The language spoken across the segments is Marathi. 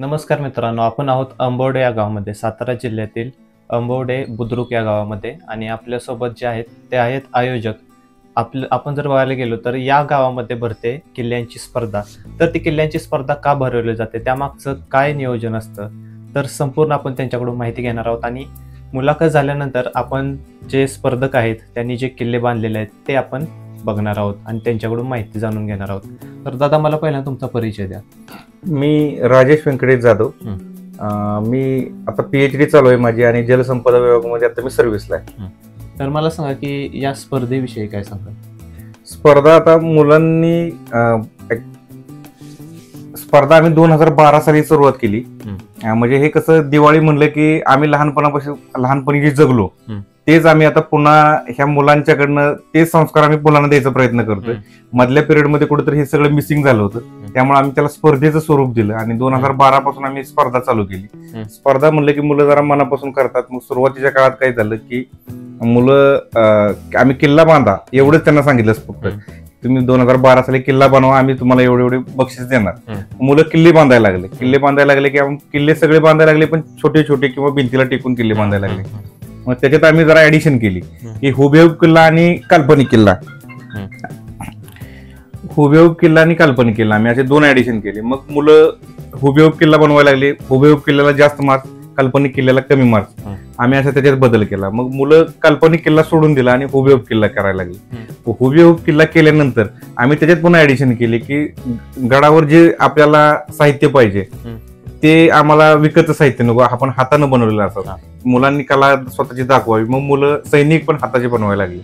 नमस्कार मित्रांनो, आपण आहोत अंबवडे या गावामध्ये, सातारा जिल्ह्यातील अंबवडे बुद्रुक या गावामध्ये. आणि आपल्यासोबत जे आहेत ते आहेत आयोजक. आपण जर बघायला गेलो तर या गावामध्ये भरते किल्ल्यांची स्पर्धा. तर ती किल्ल्यांची स्पर्धा का भरवली जाते, त्यामागचं काय नियोजन असतं, तर संपूर्ण आपण त्यांच्याकडून माहिती घेणार आहोत. आणि मुलाखत झाल्यानंतर आपण जे स्पर्धक आहेत त्यांनी जे किल्ले बांधलेले आहेत ते आपण बघणार आहोत आणि त्यांच्याकडून माहिती जाणून घेणार आहोत. तर दादा, मला पहिला तुमचा परिचय द्या. मी राजेश व्यंकटेश जाधव. मी आता PhD चालू आहे माझी आणि जलसंपदा विभागामध्ये आता मी सर्व्हिसला आहे. तर मला सांगा की या स्पर्धेविषयी काय सांगा. स्पर्धा आता मुलांनी स्पर्धा आम्ही 2012 साली सुरुवात केली. म्हणजे हे कसं, दिवाळी म्हणलं की आम्ही लहानपणी जे जगलो तेच आम्ही आता पुन्हा ह्या मुलांच्याकडनं तेच संस्कार आम्ही मुलांना द्यायचा प्रयत्न करतोय. मधल्या पिरियडमध्ये कुठेतरी हे सगळं मिसिंग झालं होतं, त्यामुळे आम्ही त्याला स्पर्धेचं स्वरूप दिलं आणि 2012 पासून आम्ही स्पर्धा चालू केली. स्पर्धा म्हणलं की मुलं जरा मनापासून करतात. मग सुरुवातीच्या काळात काय झालं की मुलं आम्ही किल्ला बांधा एवढंच त्यांना सांगितलं फक्त, तुम्ही 2012 साली किल्ला बनवा, आम्ही तुम्हाला एवढे बक्षीस देणार. मुलं किल्ले बांधायला लागले की किल्ले सगळे बांधायला लागले, पण छोटे छोटे किंवा भिंतीला टेकून किल्ले बांधायला लागले. मग त्याच्यात आम्ही जरा ऍडिशन केली की हुबेहूब किल्ला आणि काल्पनिक किल्ला. हुबेहूब किल्ला आणि काल्पनिक किल्ला आम्ही असे 2 ऍडिशन केले. मग मुलं हुबेहूब किल्ला बनवायला लागले. हुबेहूब किल्ल्याला जास्त मार्क्स, काल्पनिक किल्ल्याला कमी मार्क्स. आम्ही असं त्याच्यात बदल केला. मग मुलं काल्पनिक किल्ला सोडून दिला आणि हुबेहूब किल्ला करायला लागले. हुबेहूब किल्ला केल्यानंतर आम्ही त्याच्यात पुन्हा ऍडिशन केली की गडावर जे आपल्याला साहित्य पाहिजे ते आम्हाला विकतचं साहित्य नको, आपण हातानं बनवलेलं असतं. मुलांनी कला स्वतःची दाखवावी. मग मुलं सैनिक पण हाताचे बनवायला लागली.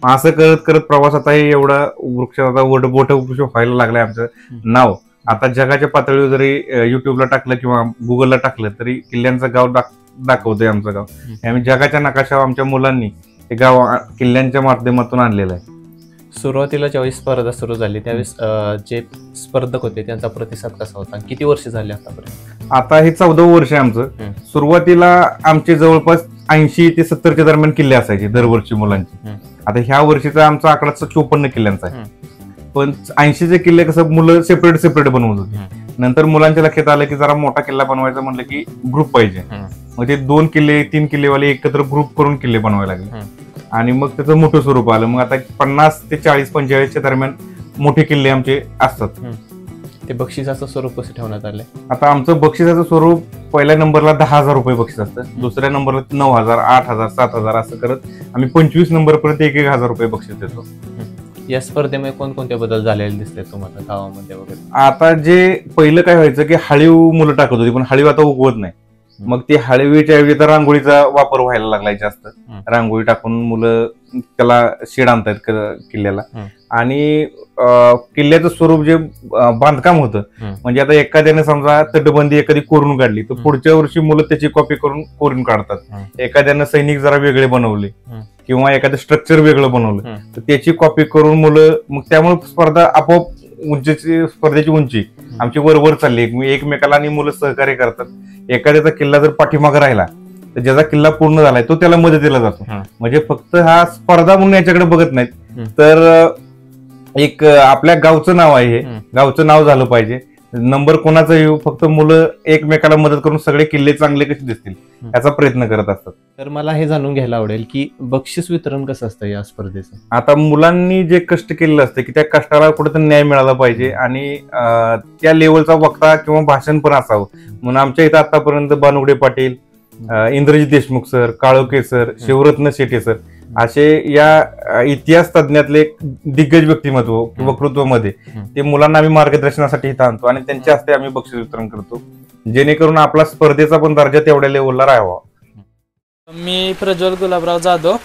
असं करत करत प्रवास आता हे एवढा वृक्ष, आता मोठं वृक्ष व्हायला लागलंय. आमचं नाव आता जगाच्या पातळीवर जरी युट्यूबला टाकलं किंवा गुगलला टाकलं तरी किल्ल्यांचं गाव दाखवतंय आमचं गाव. आम्ही जगाच्या नकाशावर आमच्या मुलांनी हे गाव किल्ल्यांच्या माध्यमातून आणलेलं आहे. सुरुवातीला ज्यावेळी स्पर्धा सुरू झाली त्यावेळेस जे स्पर्धक होते त्यांचा प्रतिसाद कसा होता, किती वर्ष झाले आतापर्यंत? आता हे 14 वर्ष आहे आमचं. सुरुवातीला आमचे जवळपास 80 ते 70च्या दरम्यान किल्ले असायचे दरवर्षी मुलांचे. आता ह्या वर्षीचा आमचा आकडा 54 किल्ल्यांचा आहे. पण 80चे किल्ले कसं मुलं सेपरेट बनवत होते. नंतर मुलांच्या लक्षात आलं की जरा मोठा किल्ला बनवायचा म्हणलं की ग्रुप पाहिजे. मग ते 2 किल्ले 3 किल्लेवाले एकत्र ग्रुप करून किल्ले बनवायला लागले आणि मग त्याचं मोठं स्वरूप आलं. मग आता 50 ते 40-45च्या दरम्यान मोठे किल्ले आमचे असतात. ते बक्षिसाचं स्वरूप कसं ठेवण्यात आलंय? आता आमचं बक्षिसाचं स्वरूप पहिल्या नंबरला 10,000 रुपये बक्षीस असतं, दुसऱ्या नंबरला 9,000, 8,000, 7,000 असं करत आम्ही 25 नंबरपर्यंत 1,000 रुपये बक्षीस देतो. या स्पर्धेमध्ये कोणकोणते बदल झालेले दिसते तुम्हाला गावामध्ये वगैरे? आता जे पहिलं काय व्हायचं की हळीव मुलं टाकत होती, पण हळीव आता उगवत नाही. मग ते हळवीच्या ऐवजी तर रांगोळीचा वापर व्हायला लागलाय जास्त. रांगोळी टाकून मुलं त्याला शेड आणतायत किल्ल्याला. आणि किल्ल्याचं स्वरूप जे बांधकाम होतं, म्हणजे आता एखाद्याने समजा तटबंदी एखादी कोरून काढली तर पुढच्या वर्षी मुलं त्याची कॉपी करून कोरून काढतात. एखाद्यानं सैनिक जरा वेगळे बनवले किंवा एखादं स्ट्रक्चर वेगळं बनवलं तर त्याची कॉपी करून मुलं, मग त्यामुळे स्पर्धा आपोआप स्पर्धेची उंची आमची वर चालली. एकमेकाला आणि मुलं सहकार्य करतात. एखाद्याचा किल्ला जर पाठीमागे राहिला तर ज्याचा किल्ला पूर्ण झालाय तो त्याला मदतीला जातो. म्हणजे फक्त हा स्पर्धा म्हणून याच्याकडे बघत नाहीत, तर एक आपल्या गावचं नाव आहे, हे गावचं नाव झालं पाहिजे. नंबर कोणाचा येऊ, फक्त मुलं एकमेकाला मदत करून सगळे किल्ले चांगले कसे दिसतील याचा प्रयत्न करत असतात. तर मला हे जाणून घ्यायला आवडेल की बक्षीस वितरण कसं असतं या स्पर्धेचं? आता मुलांनी जे कष्ट केलेलं असतं की त्या कष्टाला कुठेतरी न्याय मिळाला पाहिजे आणि त्या लेवलचा वक्ता किंवा भाषण पण असावं. म्हणून आमच्या इथं आतापर्यंत Banugade Patil, Indrajit Deshmukh sir, Kalokhe sir, Shivratna Shete sir असे या इतिहास तज्ञातले दिग्गज व्यक्तिमत्व वक्तृत्वामध्ये ते मुलांना आम्ही मार्गदर्शनासाठी इथं आणतो आणि त्यांच्या हस्ते आम्ही बक्षीस वितरण करतो, जेणेकरून आपला स्पर्धेचा पण दर्जा तेवढ्या लेवलला राहावा. मी प्रज्वल गुलाबराव जाधव,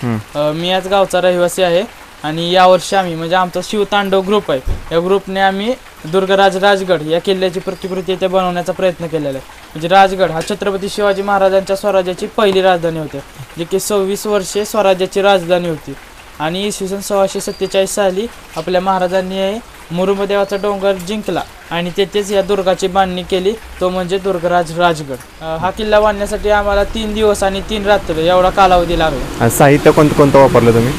मी याच गावचा रहिवासी आहे आणि यावर्षी आम्ही म्हणजे आमचा शिवतांडव ग्रुप आहे, या ग्रुपने आम्ही दुर्गराज राजगड या किल्ल्याची प्रतिकृती इथे बनवण्याचा प्रयत्न केलेला आहे. म्हणजे राजगड हा छत्रपती शिवाजी महाराजांच्या स्वराज्याची पहिली राजधानी होती, जी की 26 वर्षे स्वराज्याची राजधानी होती. आणि इसवी सन 1647 साली आपल्या महाराजांनी मुरुमदेवाचा डोंगर जिंकला आणि तेथेच या दुर्गाची बांधणी केली, तो म्हणजे दुर्गराज राजगड. हा किल्ला बांधण्यासाठी आम्हाला 3 दिवस आणि 3 रात्र एवढा कालावधी लागला. साहित्य कोणतं वापरलं तुम्ही?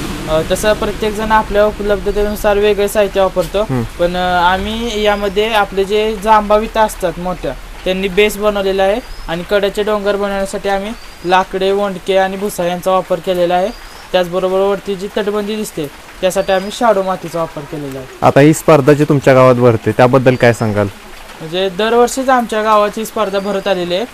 तसं प्रत्येक जण आपल्या उपलब्धतेनुसार वेगळे साहित्य वापरतो, पण आम्ही यामध्ये आपले जे जांभा विटा असतात मोठ्या त्यांनी बेस बनवलेला आहे आणि कड्याचे डोंगर बनवण्यासाठी आम्ही लाकडे, वोंडके आणि भुसा यांचा वापर केलेला आहे. त्याचबरोबर वरती जी तटबंदी दिसते त्यासाठी आम्ही शाडू मातीचा वापर केलेला आहे. आता ही स्पर्धा जी तुमच्या गावात भरते त्याबद्दल काय सांगाल? म्हणजे दरवर्षीच आमच्या गावाची स्पर्धा भरत आलेली आहे.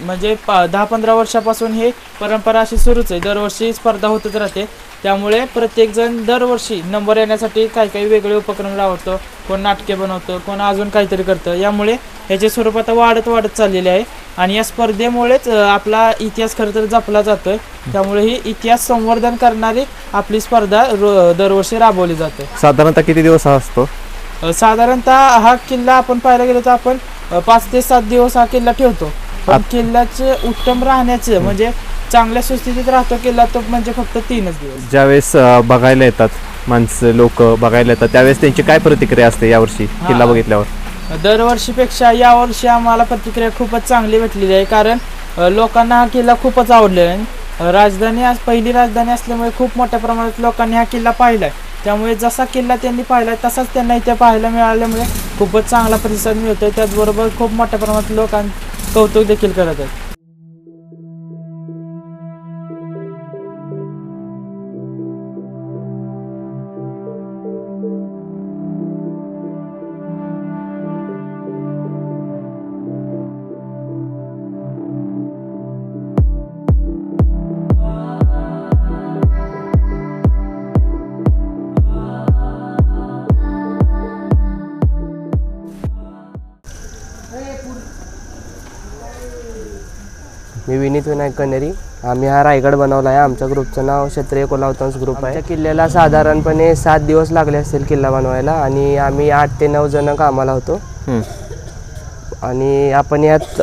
म्हणजे 10-15 वर्षापासून ही परंपरा अशी सुरूच आहे. दरवर्षी स्पर्धा होतच राहते. त्यामुळे प्रत्येकजण दरवर्षी नंबर येण्यासाठी काही काही वेगळे उपक्रम राबवतो. कोण नाटके बनवतं, कोण अजून काहीतरी करतं. यामुळे ह्याचे स्वरूप आता वाढत चाललेले आहे आणि या स्पर्धेमुळेच आपला इतिहास खरं तर जपला जातोय. त्यामुळे ही इतिहास संवर्धन करणारी आपली स्पर्धा दरवर्षी राबवली जाते. साधारणतः किती दिवस हा असतो? साधारणतः हा किल्ला आपण पाहायला गेलो तर आपण 5 ते 7 दिवस हा किल्ला ठेवतो. पण किल्ल्याचे उत्तम राहण्याचे म्हणजे चांगल्या सुस्थितीत राहतो किल्ला तो म्हणजे फक्त 3च दिवस. ज्यावेळेस बघायला येतात माणसं, लोक बघायला येतात, त्यावेळेस त्यांची काय प्रतिक्रिया असते यावर्षी किल्ला बघितल्यावर? दरवर्षीपेक्षा यावर्षी आम्हाला प्रतिक्रिया खूपच चांगली भेटलेली आहे. कारण लोकांना हा किल्ला खूपच आवडलेला आहे. पहिली राजधानी असल्यामुळे खूप मोठ्या प्रमाणात लोकांनी हा किल्ला पाहिलाय. त्यामुळे जसा किल्ला त्यांनी पाहिला तसाच त्यांना इथे पाहायला मिळाल्यामुळे खूपच चांगला प्रतिसाद मिळतोय. त्याचबरोबर खूप मोठ्या प्रमाणात लोकांना कौतुक देखील करत आहेत. मी विनीत विनायक कनेरी. आम्ही हा रायगड बनवला आहे. आमच्या ग्रुपचं नाव क्षत्रिय कोलावतंस ग्रुप आहे. किल्ल्याला साधारणपणे 7 दिवस लागले असतील किल्ला बनवायला आणि आम्ही 8 ते 9 जण कामाला होतो. आणि आपण यात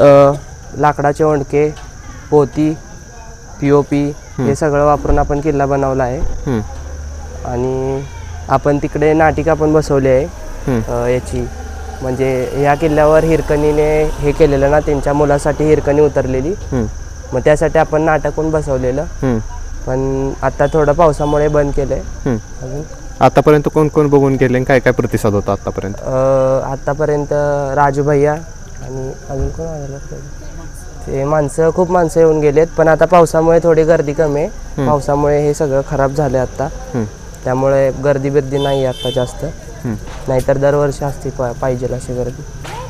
लाकडाचे वंडके, पोती, POP हे सगळं वापरून आपण किल्ला बनवला आहे. आणि आपण तिकडे नाटिका पण बसवली आहे याची, म्हणजे ह्या किल्ल्यावर हिरकणीने हे केलेलं ना, त्यांच्या मुलासाठी हिरकणी उतरलेली, मग त्यासाठी आपण नाटक पण बसवलेलं. पण आता थोडं पावसामुळे बंद केलंय. अजून आतापर्यंत कोण कोण बघून गेले, काय काय प्रतिसाद होता आतापर्यंत? आतापर्यंत राजू भैया आणि अजून कोण आलेलं ते खूप माणसं येऊन गेलेत. पण आता पावसामुळे थोडी गर्दी कमी आहे. पावसामुळे हे सगळं खराब झालं आता, त्यामुळे गर्दी बिर्दी नाही आता जास्त. नाहीतर दरवर्षी असते पाहिजे अशी गर्दी.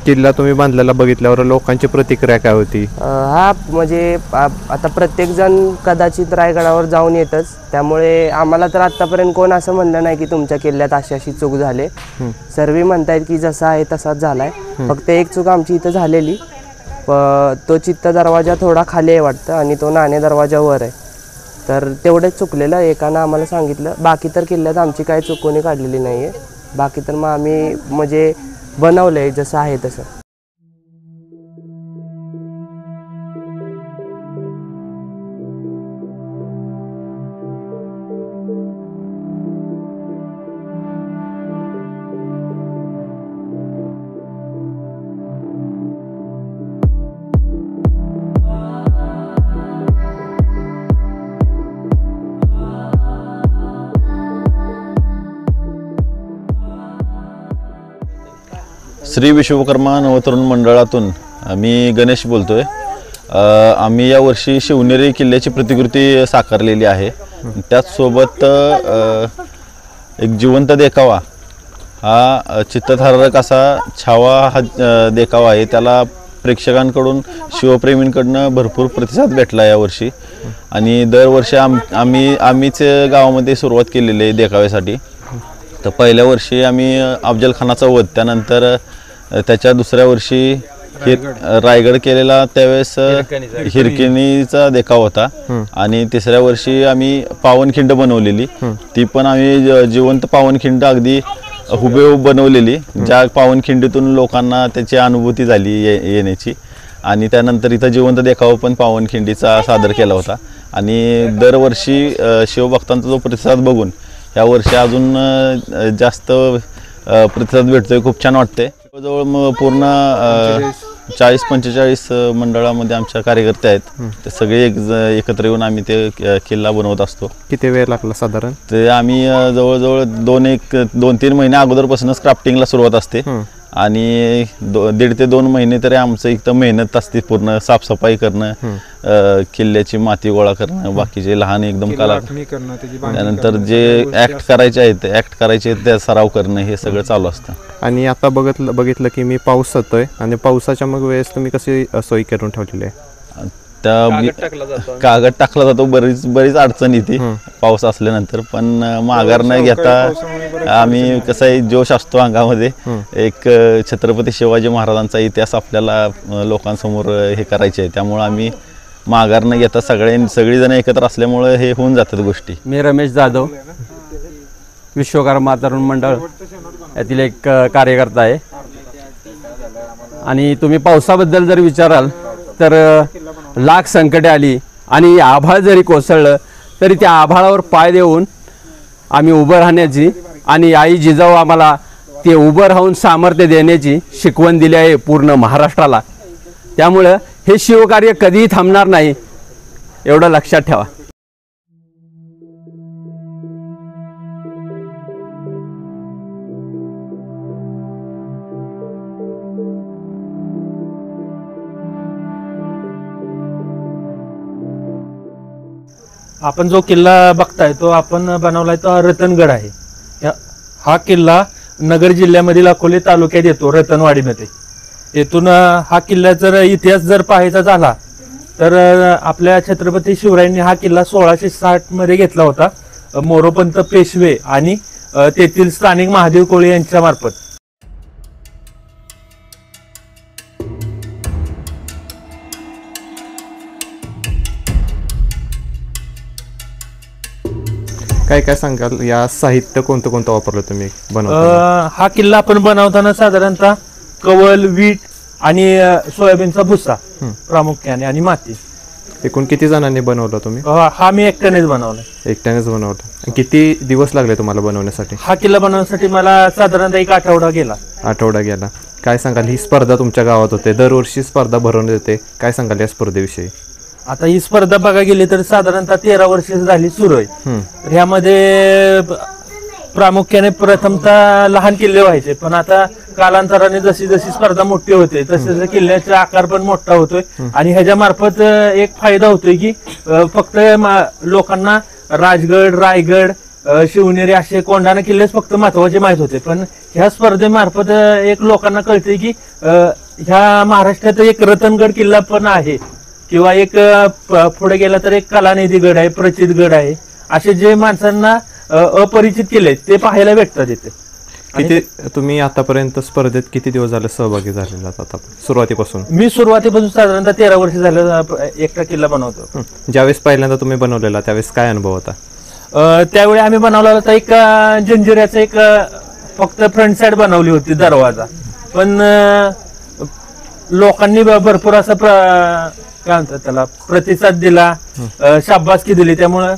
किल्ला तुम्ही बांधलेला बघितल्यावर लोकांची प्रतिक्रिया काय होती? हा म्हणजे आता प्रत्येक जण कदाचित रायगडावर जाऊन येतच. त्यामुळे आम्हाला तर आतापर्यंत कोण असं म्हणलं नाही की तुमच्या किल्ल्यात अशी चूक झाली. सर्व म्हणतायत की जसा आहे तसाच झालाय. फक्त एक चूक आमची इथं झालेली, तो चित्त दरवाजा थोडा खाली आहे वाटतं आणि तो नाणे दरवाजा वर आहे. तर तेवढंच चुकलेलं एकानं आम्हाला सांगितलं. बाकी तर किल्ल्यात आमची काही चूक कोणी काढलेली नाही आहे. बाकी तर मग आम्ही म्हणजे बनवलं आहे जसं आहे तसं. श्री विश्वकर्मा नवतरुण मंडळातून मी गणेश बोलतोय. आम्ही यावर्षी शिवनेरी किल्ल्याची प्रतिकृती साकारलेली आहे. त्याचसोबत एक जिवंत देखावा, हा चित्तथरारक असा छावा हा देखावा आहे. त्याला प्रेक्षकांकडून, शिवप्रेमींकडून भरपूर प्रतिसाद भेटला यावर्षी. आणि दरवर्षी आम्हीच गावामध्ये सुरुवात केलेली आहे देखाव्यासाठी. तर पहिल्या वर्षी आम्ही अफजल खानाचा वध, त्यानंतर त्याच्या दुसऱ्या वर्षी रायगड केलेला, त्यावेळेस हिरकणीचा देखावा होता. आणि तिसऱ्या वर्षी आम्ही पावनखिंड बनवलेली, ती पण आम्ही जिवंत पावनखिंड अगदी हुबेहूब बनवलेली, ज्या पावनखिंडीतून लोकांना त्याची अनुभूती झाली येण्याची. आणि त्यानंतर इथं जिवंत देखावा पण पावनखिंडीचा सादर केला होता. आणि दरवर्षी शिवभक्तांचा जो प्रतिसाद बघून यावर्षी अजून जास्त प्रतिसाद भेटतोय. खूप छान वाटते. जवळ पूर्ण 40-45 मंडळामध्ये आमच्या कार्यकर्ते आहेत. ते सगळे एकत्र येऊन आम्ही ते किल्ला बनवत असतो. किती वेळ लागला साधारण? ते आम्ही जवळजवळ 2-3 महिने अगोदरपासूनच क्राफ्टिंगला सुरुवात असते. आणि 1.5 ते 2 महिने तरी आमचं इथं मेहनत असते, पूर्ण साफसफाई करणं, किल्ल्याची माती गोळा करणं, बाकीचे लहान एकदम कला, त्यानंतर जे ऍक्ट करायचे आहेत त्या सराव करणं, हे सगळं चालू असतं. आणि आता बघितलं की मी पाऊस येतोय आणि पावसाच्या मग वेळेस तुम्ही कशी सोय करून ठेवलेली आहे? कागद टाकला जातो, बरीच अडचण येते पाऊस असल्यानंतर, पण माघार न घेता आम्ही कसं आहे, जोश असतो अंगामध्ये. एक छत्रपती शिवाजी महाराजांचा इतिहास आपल्याला लोकांसमोर हे करायचे आहे, त्यामुळे आम्ही माघार न घेता सगळीजण एकत्र असल्यामुळे हे होऊन जातात गोष्टी. मी रमेश जाधव, विश्वकर्मा तरुण मंडळ यातील एक कार्यकर्ता आहे. आणि तुम्ही पावसाबद्दल जर विचाराल तर लाख संकटे आली आणि आभाळ जरी कोसळलं तरी त्या आभाळावर पाय देऊन आम्ही उभं राहण्याची आणि आई जिजाऊ आम्हाला ते उभं राहून सामर्थ्य देण्याची शिकवण दिली आहे पूर्ण महाराष्ट्राला. त्यामुळं हे शिवकार्य कधीही थांबणार नाही, एवढं लक्षात ठेवा. आपण जो किल्ला बघताय तो आपण बनवलाय तो रतनगड आहे. हा किल्ला नगर जिल्ह्यामधील अकोले तालुक्यात येतो, रतनवाडीमध्ये. येथून हा किल्ल्याचा इतिहास जर पाहायचा झाला तर आपल्या छत्रपती शिवरायांनी हा किल्ला 1660 मध्ये घेतला होता, मोरोपंत पेशवे आणि तेथील स्थानिक महादेव कोळी यांच्या मार्फत. काय काय सांगाल, या साहित्य कोणतं कोणतं वापरलं तुम्ही बनवताना? हा किल्ला आपण बनवताना साधारणतः कवल, वीट आणि सोयाबीनचा भुसा प्रामुख्याने आणि माती. एकूण किती जणांनी बनवलं तुम्ही? हा मी एकट्यानेच बनवला. एकट्यानेच बनवलं. किती दिवस लागले तुम्हाला बनवण्यासाठी? हा किल्ला बनवण्यासाठी मला साधारणतः 1 आठवडा गेला. आठवडा गेला. काय सांगाल, ही स्पर्धा तुमच्या गावात होते, दरवर्षी स्पर्धा भरवण्यात येते, काय सांगाल या स्पर्धेविषयी? आता ही स्पर्धा बघा गेली तर साधारणतः 13 वर्ष झाली सुरू आहे. ह्यामध्ये प्रामुख्याने प्रथमतः लहान किल्ले व्हायचे, पण आता कालांतराने जशी जशी स्पर्धा मोठी होते तसे किल्ल्याचा आकार पण मोठा होतोय. आणि ह्याच्या मार्फत एक फायदा होतोय की फक्त लोकांना राजगड, रायगड, शिवनेरी असे कोंढाणा किल्लेच फक्त महत्वाचे माहित होते, पण ह्या स्पर्धेमार्फत एक लोकांना कळते की ह्या महाराष्ट्रात एक रतनगड किल्ला पण आहे, किंवा एक पुढे गेला तर एक कलानिधी गड आहे, प्रचित गड आहे. असे जे माणसांना अपरिचित केले ते पाहायला भेटतात इथे. किती तुम्ही आतापर्यंत स्पर्धेत किती दिवस झाले सहभागी झालेला आता सुरुवातीपासून? मी सुरुवातीपासून साधारणतः 13 वर्ष झालं एकटा किल्ला बनवतो. ज्यावेळेस पहिल्यांदा तुम्ही बनवलेला त्यावेळेस काय अनुभव होता? त्यावेळी आम्ही बनवला होता एक जंजिऱ्याचा एक फक्त फ्रंट साइड बनवली होती, दरवाजा. पण लोकांनी भरपूर असा काय म्हणतात त्याला प्रतिसाद दिला, शाबासकी दिली, त्यामुळे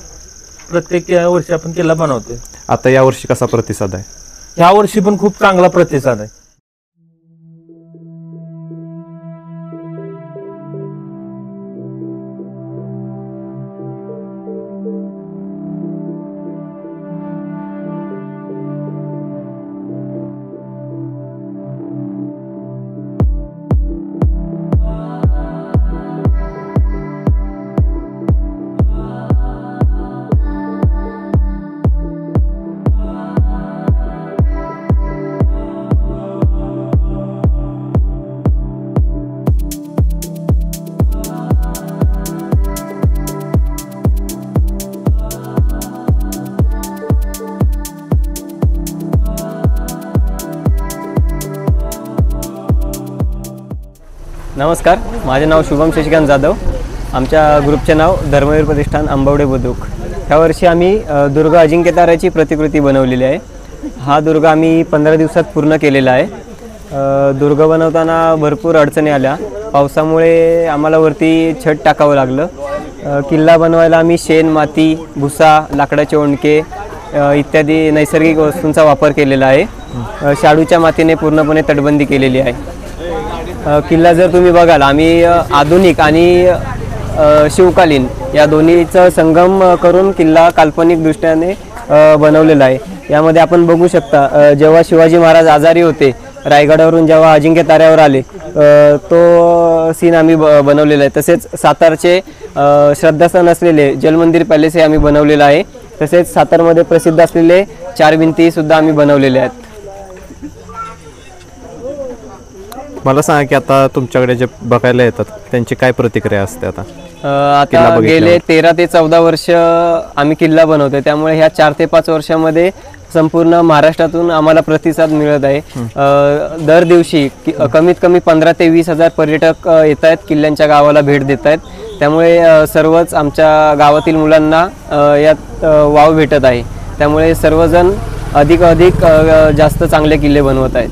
प्रत्येक वर्षी आपण किल्ला बनवतोय. आता या वर्षी कसा प्रतिसाद आहे? ह्या वर्षी पण खूप चांगला प्रतिसाद आहे. नमस्कार, माझे नाव शुभम शशिकांत जाधव. आमच्या ग्रुपचे नाव धर्मवीर प्रतिष्ठान आंबवडे बुद्रुक. ह्या वर्षी आम्ही दुर्ग अजिंक्यताऱ्याची प्रतिकृती बनवलेली आहे. हा दुर्ग आम्ही 15 दिवसात पूर्ण केलेला आहे. दुर्ग बनवताना भरपूर अडचणी आल्या. पावसामुळे आम्हाला वरती छत टाकावं लागलं. किल्ला बनवायला आम्ही शेण, माती, भुसा, लाकडाचे ओंडके इत्यादी नैसर्गिक वस्तूंचा वापर केलेला आहे. शाडूच्या मातीने पूर्णपणे तटबंदी केलेली आहे. किल्ला जर तुम्ही बघाल, आम्ही आधुनिक आणि शिवकालीन या दोन्हीचं संगम करून किल्ला काल्पनिक दृष्ट्याने बनवलेला आहे. यामध्ये आपण बघू शकता, जेव्हा शिवाजी महाराज आजारी होते रायगडावरून जेव्हा अजिंक्य ताऱ्यावर आले तो सीन आम्ही बनवलेला आहे. तसेच सातारचे श्रद्धास्थान असलेले जलमंदिर पॅलेस हे आम्ही बनवलेलं आहे. तसेच सातारमध्ये प्रसिद्ध असलेले 4 भिंती सुद्धा आम्ही बनवलेले आहेत. मला सांगा की आता तुमच्याकडे जे बघायला येतात त्यांची काय प्रतिक्रिया असते आता? आता गेले 13 ते 14 वर्ष आम्ही किल्ला बनवतोय, त्यामुळे ह्या 4 ते 5 वर्षामध्ये संपूर्ण महाराष्ट्रातून आम्हाला प्रतिसाद मिळत आहे. दर दिवशी कमीत कमी 15 ते 20 हजार पर्यटक येत आहेत, किल्ल्यांच्या गावाला भेट देत आहेत. त्यामुळे सर्वच आमच्या गावातील मुलांना यात वाव भेटत आहे. त्यामुळे सर्वजण अधिक जास्त चांगले किल्ले बनवत आहेत.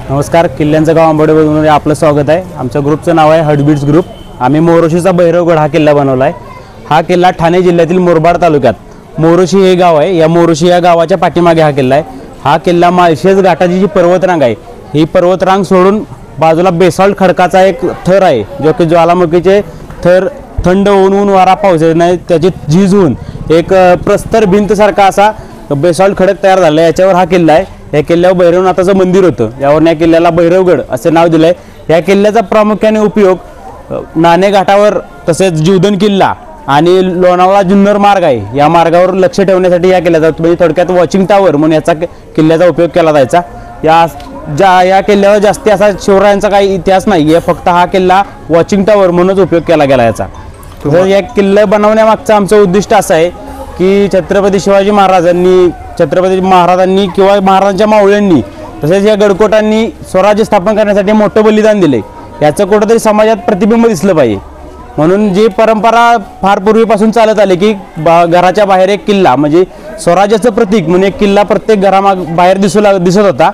नमस्कार, किल्ल्यांचं गाव आंबवडेमध्ये आपलं स्वागत आहे. आमच्या ग्रुपचं नाव आहे हडबीट्स ग्रुप. आम्ही मोरोशीचा भैरवगड हा किल्ला बनवला आहे. हा किल्ला ठाणे जिल्ह्यातील मुरबाड तालुक्यात मोरोशी हे गाव आहे. या मोरोशी या गावाच्या पाठीमागे हा किल्ला आहे. हा किल्ला माळशेज घाटाची जी पर्वतरांग आहे, ही पर्वतरांग सोडून बाजूला बेसॉल्ट खडकाचा एक थर आहे, जो की ज्वालामुखीचे थर थंड होऊन वारा पावसाने त्याची झीज होऊन एक प्रस्तर भिंतसारखा असा बेसॉल्ट खडक तयार झाला. याच्यावर हा किल्ला आहे. या किल्ल्यावर भैरवनाथाचं मंदिर होतं, यावरून या किल्ल्याला भैरवगड असे नाव दिलं आहे. या किल्ल्याचा प्रामुख्याने उपयोग नाणेघाटावर, तसेच जीवधन किल्ला आणि लोणावळा जुन्नर मार्ग आहे, या मार्गावर लक्ष ठेवण्यासाठी या किल्ल्याचा, म्हणजे थोडक्यात वॉचिंग टावर म्हणून याचा किल्ल्याचा उपयोग केला जायचा. या किल्ल्यावर जास्ती असा शिवरायांचा काही इतिहास नाही आहे, फक्त हा किल्ला वॉचिंग टावर म्हणूनच उपयोग केला गेला याचा. तर या किल्ला बनवण्यामागचं आमचं उद्दिष्ट असं आहे की छत्रपती शिवाजी महाराजांनी किंवा महाराजांच्या मावळ्यांनी तसेच या गडकोटांनी स्वराज्य स्थापन करण्यासाठी मोठं बलिदान दिले. याचं कुठंतरी समाजात प्रतिबिंब दिसलं पाहिजे. म्हणून जी परंपरा फार पूर्वीपासून चालत आली की घराच्या बाहेर एक किल्ला म्हणजे स्वराज्याचं प्रतीक म्हणून एक किल्ला प्रत्येक बाहेर दिसत होता.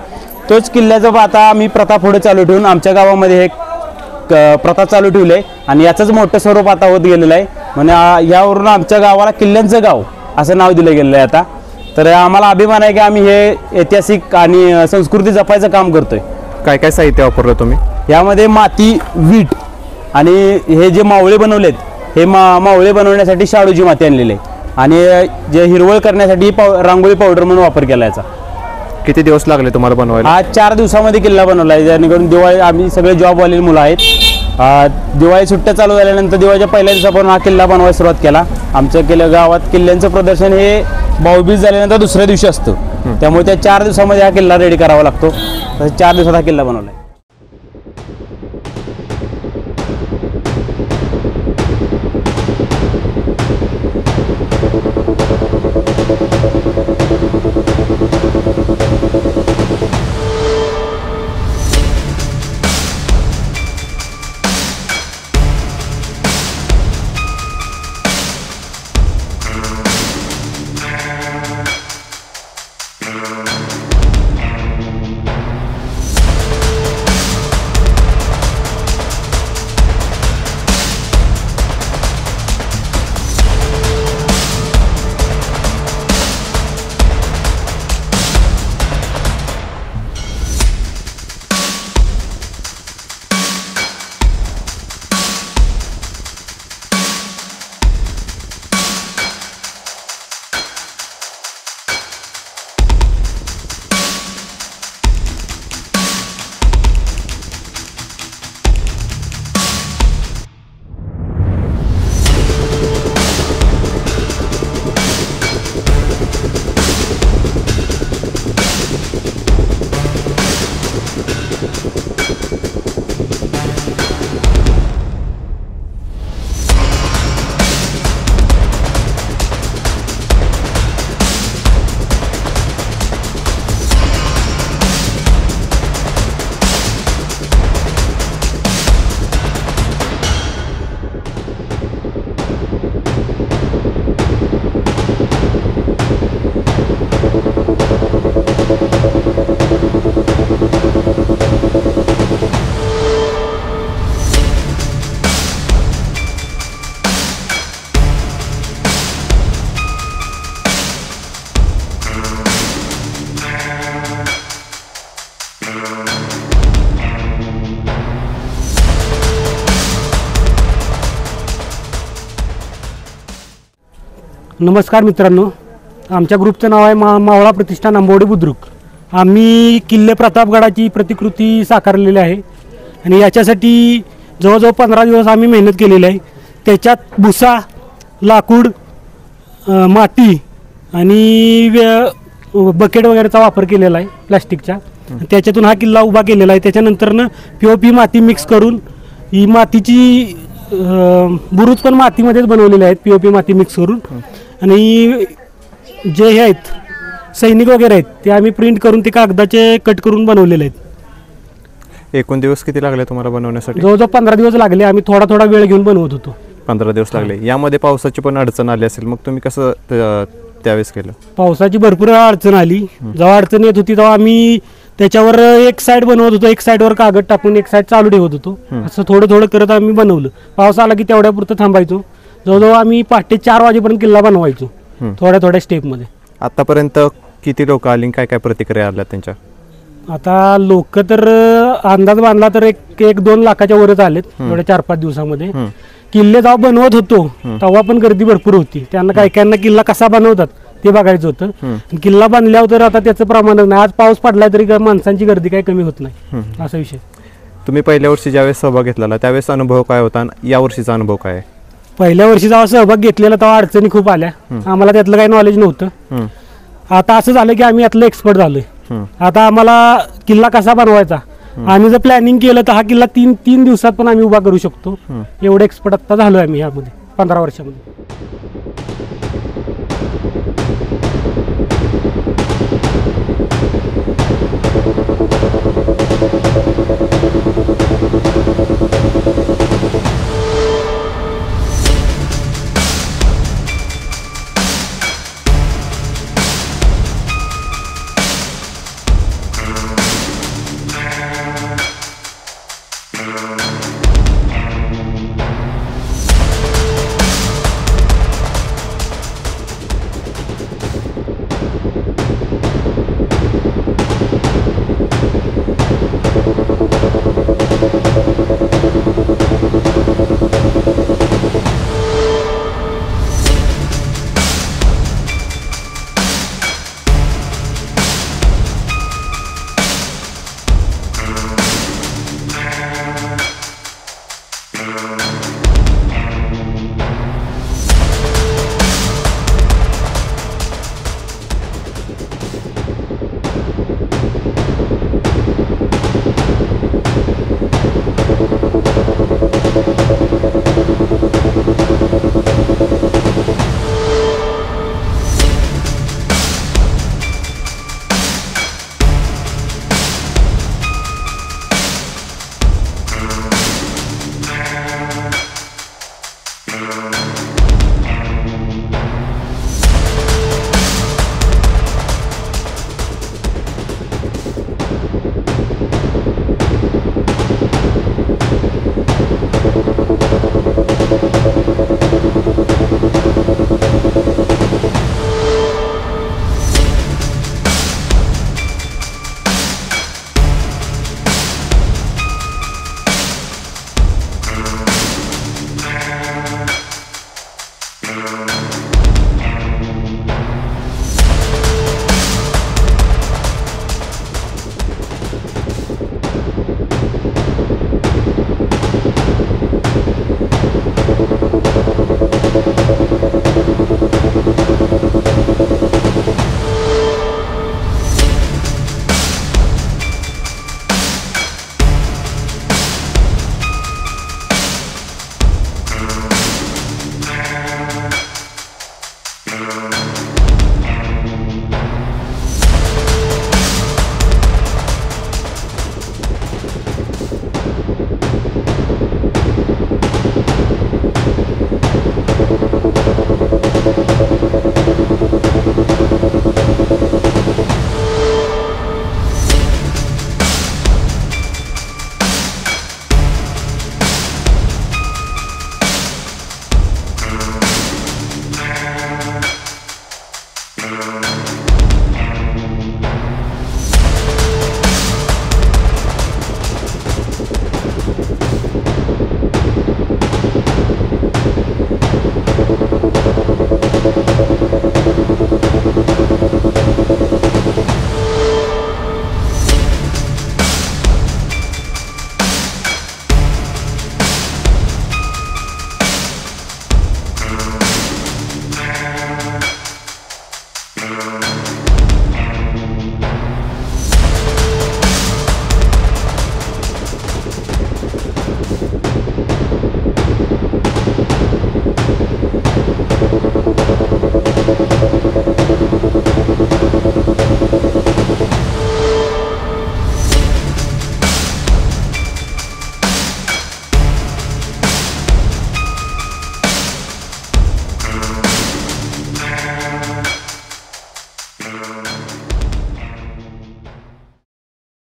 तोच किल्ल्याचं आता आम्ही प्रथा पुढे चालू ठेवून आमच्या गावामध्ये एक प्रथा चालू ठेवली आहे आणि याचंच मोठं स्वरूप आता होत गेलेलं आहे. म्हणजे यावरून आमच्या गावाला किल्ल्यांचं गाव असं नाव दिलं गेलेलं आहे आता. तर आम्हाला अभिमान आहे की आम्ही हे ऐतिहासिक आणि संस्कृती जपायचं काम करतोय. काय काय साहित्य वापरलं तुम्ही? यामध्ये माती, वीट आणि हे जे मावळे बनवलेत, हे मावळे बनवण्यासाठी शाडूची माती आणलेली आहे आणि जे हिरवळ करण्यासाठी रांगोळी पावडर म्हणून वापर केला याचा. किती दिवस लागले तुम्हाला बनवायला? हा 4 दिवसामध्ये किल्ला बनवला आहे. जेणेकरून दिवाळी, आम्ही सगळे जॉबवाले मुलं आहेत, दिवाळी सुट्ट्या चालू झाल्यानंतर दिवाळीच्या पहिल्या दिवसापासून हा किल्ला बनवायला सुरुवात केला. आमच्या गावात किल्ल्यांचं प्रदर्शन हे भाऊबीज झाल्यानंतर दुसऱ्या दिवशी असतं, त्यामुळे त्या 4 दिवसामध्ये हा किल्ला रेडी करावा लागतो. तर 4 दिवसात हा किल्ला बनवला आहे. नमस्कार मित्रांनो, आमच्या ग्रुपचं नाव आहे मावळा प्रतिष्ठान आंबवडे बुद्रुक. आम्ही किल्ले प्रतापगडाची प्रतिकृती साकारलेली आहे आणि याच्यासाठी जवळजवळ 15 दिवस आम्ही मेहनत केलेली आहे. त्याच्यात भुसा, लाकूड, माती आणि बकेट वगैरेचा वापर केलेला आहे प्लास्टिकच्या. त्याच्यातून हा किल्ला उभा केलेला आहे. त्याच्यानंतरनं POP माती मिक्स करून ही मातीची बुरुज पण मातीमध्येच बनवलेले आहेत, POP माती मिक्स करून. आणि जे हे आहेत सैनिक वगैरे आहेत ते आम्ही प्रिंट करून ते कागदाचे कट करून बनवलेले आहेत. एकूण दिवस किती लागले तुम्हाला बनवण्यासाठी? जवळजवळ 15 दिवस लागले. आम्ही थोडा वेळ घेऊन बनवत होतो. 15 दिवस लागले. यामध्ये पावसाची पण अडचण आली असेल, मग तुम्ही कसं त्यावेळेस केलं? पावसाची भरपूर अडचण आली. जेव्हा अडचण येत होती तेव्हा आम्ही त्याच्यावर एक साईड बनवत होतो, एक साईडवर कागद टाकून एक साईड चालू ठेवत होतो. असं थोडं करत आम्ही बनवलं. पाऊस आला की तेवढ्यापुरतं थांबायचो. जवळजवळ आम्ही पहाटे 4 वाजेपर्यंत किल्ला बनवायचो थोड्या स्टेपमध्ये. आतापर्यंत किती लोक आली, काय काय प्रतिक्रिया आल्या त्यांच्या? आता लोक तर अंदाज बांधला तर 1-2 लाखाच्या वरच आलेत एवढ्या 4-5 दिवसामध्ये. किल्ले जेव्हा बनवत होतो तेव्हा पण गर्दी भरपूर होती. त्यांना काहींना किल्ला कसा बनवतात ते बघायचं होतं. किल्ला बांधल्यावर तर आता त्याचं प्रमाणच नाही. आज पाऊस पडला तरी माणसांची गर्दी काही कमी होत नाही, असा विषय. तुम्ही पहिल्या वर्षी ज्यावेळेस सहभाग घेतलेला त्यावेळेस अनुभव काय होता आणि या वर्षीचा अनुभव काय आहे? पहिल्या वर्षी जेव्हा सहभाग घेतलेला तेव्हा अडचणी खूप आल्या. आम्हाला त्यातलं काही नॉलेज नव्हतं. आता असं झालं की आम्ही यातलं एक्सपर्ट झालोय. आता आम्हाला किल्ला कसा बनवायचा आम्ही जर प्लॅनिंग केलं तर हा किल्ला 3 दिवसात पण आम्ही उभा करू शकतो. एवढे एक्सपर्ट आता झालोय आम्ही यामध्ये 15 वर्षामध्ये.